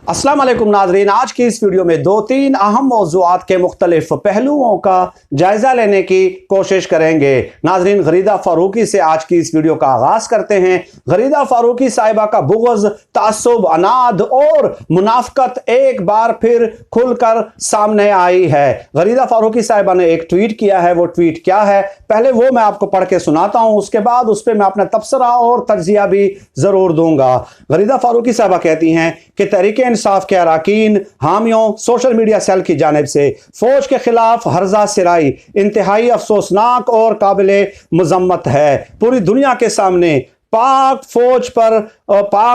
अस्सलाम वालेकुम नाजरीन, आज की इस वीडियो में दो तीन अहम मौज़ूआत के मुख्तलिफ पहलुओं का जायज़ा लेने की कोशिश करेंगे। नाजरीन, गरीदा फ़ारूकी से आज की इस वीडियो का आगाज़ करते हैं। गरीदा फ़ारूकी साहिबा का बुग़्ज़, तासुब, अनाद और मुनाफ़क़त एक बार फिर खुलकर सामने आई है। गरीदा फ़ारूकी साहिबा ने एक ट्वीट किया है। वो ट्वीट क्या है, पहले वो मैं आपको पढ़ के सुनाता हूँ, उसके बाद उस पर मैं अपना तबसरा और तज्ज़िया भी ज़रूर दूंगा। गरीदा फ़ारूकी साहिबा कहती हैं कि तहरीक इंसाफ के अरकान, हामियों, सोशल मीडिया सेल की जानिब से फौज के खिलाफ हर्जा सिराई इंतहाई अफसोसनाक और काबिले मजम्मत है। पूरी दुनिया के सामने पाक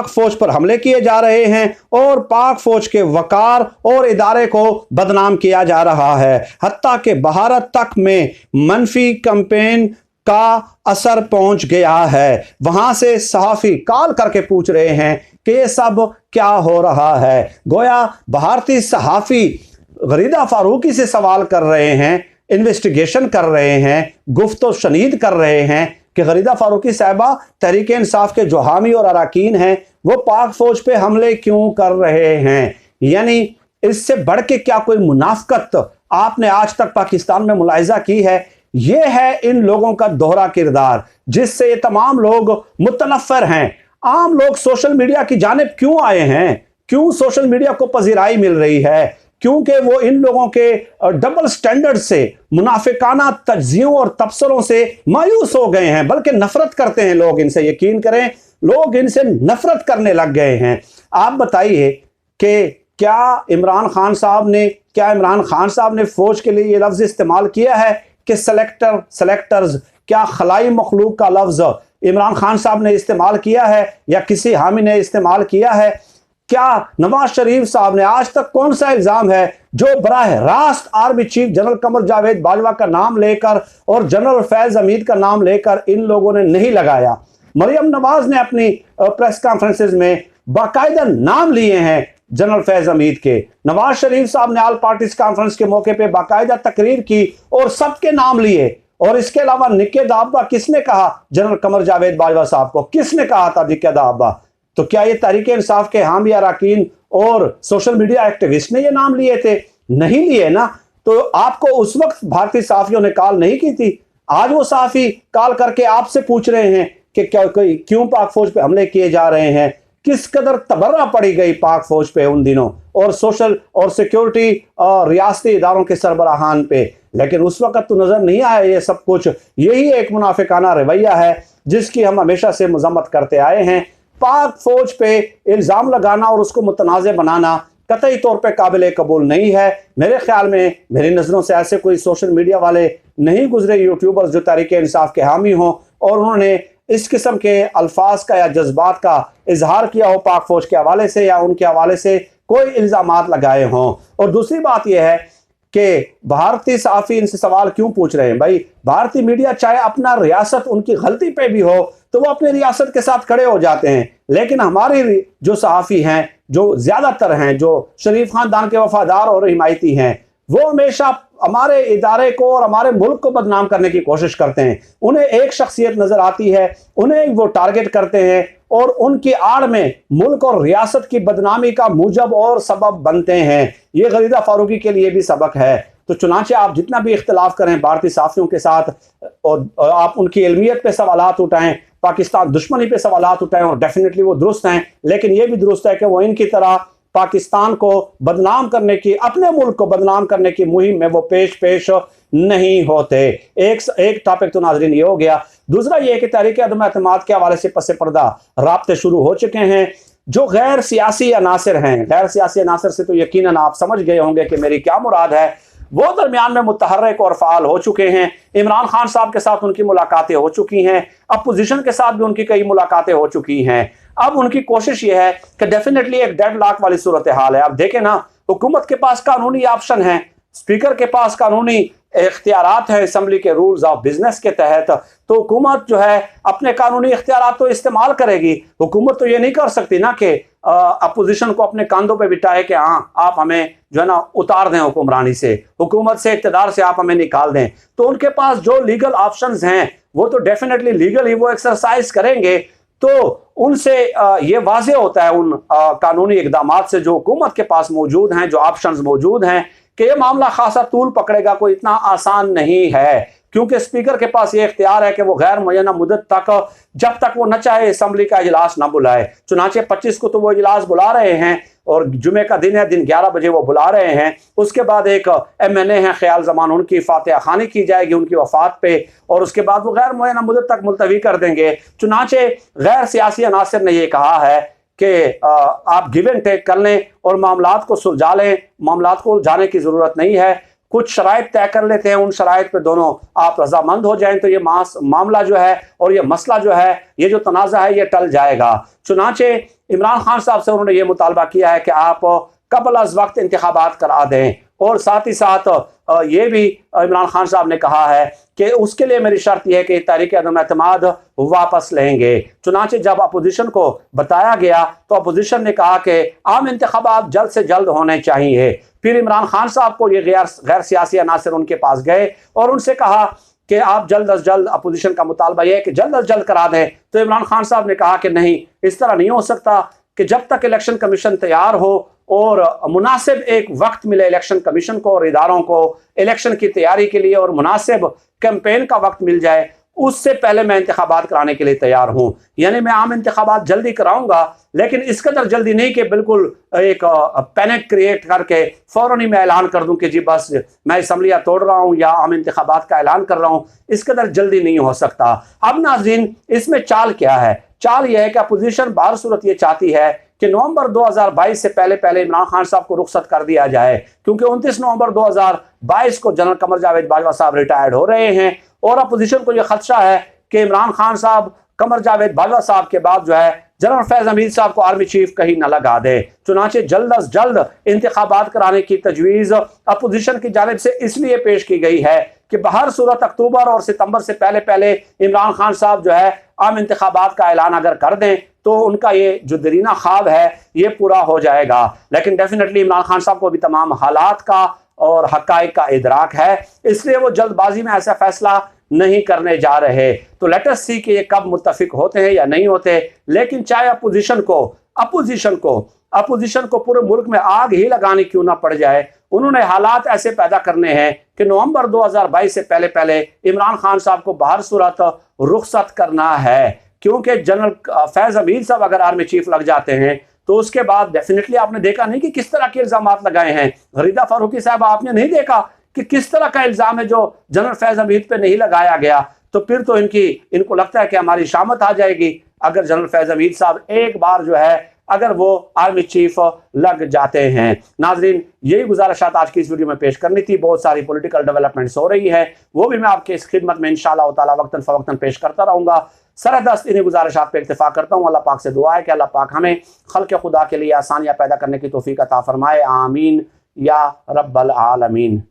फौज पर हमले किए जा रहे हैं और पाक फौज के वकार और इदारे को बदनाम किया जा रहा है। हत्ता के भारत तक में मनफी कैंपेन का असर पहुंच गया है। वहां से सहाफ़ी कॉल करके पूछ रहे हैं कि ये सब क्या हो रहा है। गोया भारतीय सहाफ़ी गरीदा फ़ारूकी से सवाल कर रहे हैं, इन्वेस्टिगेशन कर रहे हैं, गुफ्तो शनीद कर रहे हैं कि गरीदा फ़ारूकी साहिबा तहरीक इंसाफ के जो हामी और अरकान हैं वो पाक फौज पे हमले क्यों कर रहे हैं। यानी इससे बढ़ के क्या कोई मुनाफ़क़त आपने आज तक पाकिस्तान में मुलाहिज़ा की है? ये है इन लोगों का दोहरा किरदार, जिससे ये तमाम लोग मुतनफ़्फ़िर हैं। आम लोग सोशल मीडिया की जानिब क्यों आए हैं? क्यों सोशल मीडिया को पजीराई मिल रही है? क्योंकि वो इन लोगों के डबल स्टैंडर्ड से, मुनाफिकाना तज्ज़ियों और तबसरों से मायूस हो गए हैं, बल्कि नफरत करते हैं लोग इनसे। यकीन करें, लोग इनसे नफरत करने लग गए हैं। आप बताइए कि क्या इमरान खान साहब ने फौज के लिए ये लफ्ज़ इस्तेमाल किया है कि सेलेक्टर्स? क्या खलाई मखलूक का लफ्ज़ इमरान खान साहब ने इस्तेमाल किया है या किसी हामी ने इस्तेमाल किया है? क्या नवाज शरीफ साहब ने आज तक कौन सा इल्ज़ाम है जो बराह रास्त army chief general Qamar Javed Bajwa का नाम लेकर और जनरल फैज़ हमीद का नाम लेकर इन लोगों ने नहीं लगाया? मरियम नवाज ने अपनी प्रेस कॉन्फ्रेंसेज में बाकायदा नाम लिए हैं जनरल फैज़ हमीद के। नवाज शरीफ साहब ने ऑल पार्टीज कॉन्फ्रेंस के मौके पे बाकायदा तकरीर की और सबके नाम लिए। और इसके अलावा निक्के दाब्बा, किसने कहा जनरल कमर जावेद बाजवा साहब को? किसने कहा था निक्के दाब्बा? तो क्या ये तहरीक इंसाफ के हामी अरकान और सोशल मीडिया एक्टिविस्ट ने ये नाम लिए थे? नहीं लिए ना। तो आपको उस वक्त भारतीय सहाफ़ियों ने कॉल नहीं की थी? आज वो सहाफ़ी कॉल करके आपसे पूछ रहे हैं कि क्यों पाक फौज पे हमले किए जा रहे हैं? किस कदर तबर्रा पड़ी गई पाक फौज पे उन दिनों, और सोशल और सिक्योरिटी और रियासती इदारों के सरबराहान पे। लेकिन उस वक्त तो नजर नहीं आया ये सब कुछ। यही एक मुनाफिकाना रवैया है जिसकी हम हमेशा से मजम्मत करते आए हैं। पाक फौज पे इल्ज़ाम लगाना और उसको मुतनाज़ बनाना कतई तौर पे काबिल कबूल नहीं है। मेरे ख्याल में, मेरी नज़रों से ऐसे कोई सोशल मीडिया वाले नहीं गुजरे यूट्यूबर्स जो तहरीक इंसाफ के हामी हों और उन्होंने इस किस्म के अल्फाज का या जज्बात का इजहार किया हो पाक फौज के हवाले से या उनके हवाले से कोई इल्ज़ामात लगाए हों। और दूसरी बात यह है कि भारतीय सहाफ़ी इनसे सवाल क्यों पूछ रहे हैं? भाई, भारतीय मीडिया चाहे अपना रियासत उनकी गलती पे भी हो तो वो अपनी रियासत के साथ खड़े हो जाते हैं, लेकिन हमारे जो सहाफ़ी हैं, जो ज़्यादातर हैं, जो शरीफ खानदान के वफादार और हिमायती हैं, वो हमेशा हमारे इदारे को और हमारे मुल्क को बदनाम करने की कोशिश करते हैं। उन्हें एक शख्सियत नज़र आती है, उन्हें वो टारगेट करते हैं और उनकी आड़ में मुल्क और रियासत की बदनामी का मूजब और सबब बनते हैं। ये गरीदा फ़ारूकी के लिए भी सबक है। तो चुनांचे आप जितना भी इख्तलाफ करें भारतीय सहाफ़ियों के साथ और आप उनकी इल्मियत पे सवालात उठाएं, पाकिस्तान दुश्मनी पे सवालात उठाएं, और डेफिनेटली वो दुरुस्त हैं, लेकिन ये भी दुरुस्त है कि वो इनकी तरह पाकिस्तान को बदनाम करने की, अपने मुल्क को बदनाम करने की मुहिम में वो पेश नहीं होते। एक टॉपिक तो नाजरीन ये हो गया। दूसरा ये कि तहरीक अदम एतमाद के हवाले से पसे पर्दा राब्ते शुरू हो चुके हैं। जो गैर सियासी अनासर हैं, गैर सियासी अनासर से तो यकीनन आप समझ गए होंगे कि मेरी क्या मुराद है, वो दरमियान में मुतहर्रिक और फ़ाल हो चुके हैं। इमरान खान साहब के साथ उनकी मुलाकातें हो चुकी हैं, अपोजिशन के साथ भी उनकी कई मुलाकातें हो चुकी हैं। अब उनकी कोशिश ये है कि डेफिनेटली एक डेडलॉक वाली सूरत हाल है। आप देखें ना, हुकूमत के पास कानूनी ऑप्शन है, स्पीकर के पास कानूनी इख्तियारात है असम्बली के रूल्स ऑफ बिजनेस के तहत, तो हुकूमत जो है अपने कानूनी इख्तियारात तो इस्तेमाल करेगी। हुकूमत तो ये नहीं कर सकती ना कि अपोजिशन को अपने कंधों पे बिठाए कि हाँ आप हमें जो है ना उतार दें हुक्मरानी से, हुकूमत से, इक़्तिदार से आप हमें निकाल दें। तो उनके पास जो लीगल ऑप्शंस हैं वो तो डेफिनेटली लीगल ही वो एक्सरसाइज करेंगे। तो उनसे ये वाज़ेह होता है उन कानूनी इक़दामात से जो हुकूमत के पास मौजूद हैं, जो ऑप्शंस मौजूद हैं, कि ये मामला खासा तूल पकड़ेगा, कोई इतना आसान नहीं है, क्योंकि स्पीकर के पास ये इख्तियार है कि वो गैर मुअय्यना मुद्दत तक, जब तक वो न चाहे असम्बली का इजलास ना बुलाए। चुनाचे 25 को तो वो इजलास बुला रहे हैं और जुमे का दिन है, दिन 11 बजे वो बुला रहे हैं। उसके बाद एक MNA है ख्याल ज़मान, उनकी फातिहा खानी की जाएगी उनकी वफ़ात पे, और उसके बाद वो गैर मुअय्यना मुद्दत तक मुलतवी कर देंगे। चुनाचे गैर सियासी अनासिर ने यह कहा है कि आप गिव एंड टेक कर लें और मामलात को सुलझा लें, मामलात को उलझाने की ज़रूरत नहीं है, कुछ शराइत तय कर लेते हैं, उन शराइत पे दोनों आप रजामंद हो जाएं तो ये मामला जो है और ये मसला जो है, ये जो तनाज़ा है, ये टल जाएगा। चुनाचे इमरान खान साहब से उन्होंने ये मुतालबा किया है कि आप कबल अज़ वक्त इंतखाबात करा दें, और साथ ही साथ ये भी इमरान खान साहब ने कहा है कि उसके लिए मेरी शर्त यह है कि तहरीक अदम एतमाद वापस लेंगे। चुनाचे जब अपोजिशन को बताया गया तो अपोजिशन ने कहा कि आम इंतखाबात जल्द से जल्द होने चाहिए। फिर इमरान खान साहब को ये गैर सियासी अनासिर उनके पास गए और उनसे कहा कि आप जल्द अज जल्द, अपोजिशन का मुतालबा यह है कि जल्द अज जल्द करा दें। तो इमरान खान साहब ने कहा कि नहीं, इस तरह नहीं हो सकता कि जब तक इलेक्शन कमीशन तैयार हो और मुनासिब एक वक्त मिले इलेक्शन कमीशन को और इदारों को इलेक्शन की तैयारी के लिए, और मुनासिब कैंपेन का वक्त मिल जाए, उससे पहले मैं इंतखाबात कराने के लिए तैयार हूँ। यानी मैं आम इंतखाबात जल्दी कराऊंगा, लेकिन इस कदर जल्दी नहीं कि बिल्कुल एक पैनिक क्रिएट करके फ़ौरन ही मैं ऐलान कर दूं कि जी बस मैं असम्बलियाँ तोड़ रहा हूँ या आम इंतखाबात का ऐलान कर रहा हूँ। इस कदर जल्दी नहीं हो सकता। अब नाज़रीन, इसमें चाल क्या है? चाल यह है कि अपोजिशन बाहर सूरत ये चाहती है कि नवंबर 2022 से पहले पहले इमरान खान साहब को रुखसत कर दिया जाए, क्योंकि 29 नवंबर 2022 को जनरल कमर जावेद बाजवा साहब रिटायर्ड हो रहे हैं, और अपोजिशन को यह खदशा है कि इमरान खान साहब कमर जावेद बाजवा साहब के बाद जो है जनरल फैज हमीद साहब को आर्मी चीफ कहीं न लगा दे। चुनाचे जल्द अज जल्द इंतखाबात कराने की तजवीज़ अपोजिशन की जानिब से इसलिए पेश की गई है कि बहर सूरत अक्टूबर और सितंबर से पहले पहले इमरान खान साहब जो है आम इंतखाबात का ऐलान अगर कर दें तो उनका ये जो दरीना ख्वाब है ये पूरा हो जाएगा। लेकिन डेफिनेटली इमरान खान साहब को भी तमाम हालात का और हक़ाइक़ का इदराक है, इसलिए वो जल्दबाजी में ऐसा फैसला नहीं करने जा रहे। तो लेट अस सी कि ये कब मुत्तफिक होते हैं या नहीं होते। लेकिन चाहे अपोजिशन को पूरे मुल्क में आग ही लगानी क्यों ना पड़ जाए, उन्होंने हालात ऐसे पैदा करने हैं कि नवंबर 2022 से पहले पहले इमरान खान साहब को बाहर सूरत रुखसत करना है, क्योंकि जनरल फैज हमीद साहब अगर आर्मी चीफ लग जाते हैं तो उसके बाद डेफिनेटली आपने देखा नहीं कि किस तरह के इल्जाम लगाए हैं। गरीदा फारूकी साहब, आपने नहीं देखा कि किस तरह का इल्जाम है जो जनरल फैज हमीद पे नहीं लगाया गया। तो फिर तो इनको लगता है कि हमारी शामत आ जाएगी अगर जनरल फैज हमीद साहब एक बार जो है अगर वो आर्मी चीफ लग जाते हैं। नाजरीन, यही गुजारिशात आज की इस वीडियो में पेश करनी थी। बहुत सारी पॉलिटिकल डेवलपमेंट्स हो रही है, वो भी मैं आपके इस खिदमत में इंशाअल्लाह ताला वक्तन फ़वक्तन पेश करता रहूँगा। सरदस्त इन्हीं गुजारिशात पे इत्तिफा करता हूँ। अल्लाह पाक से दुआ है कि अल्लाह पाक हमें खल्क़ खुदा के लिए आसानियाँ पैदा करने की तौफ़ीक़ अता फ़रमाए। आमीन या रब्बल आलमीन।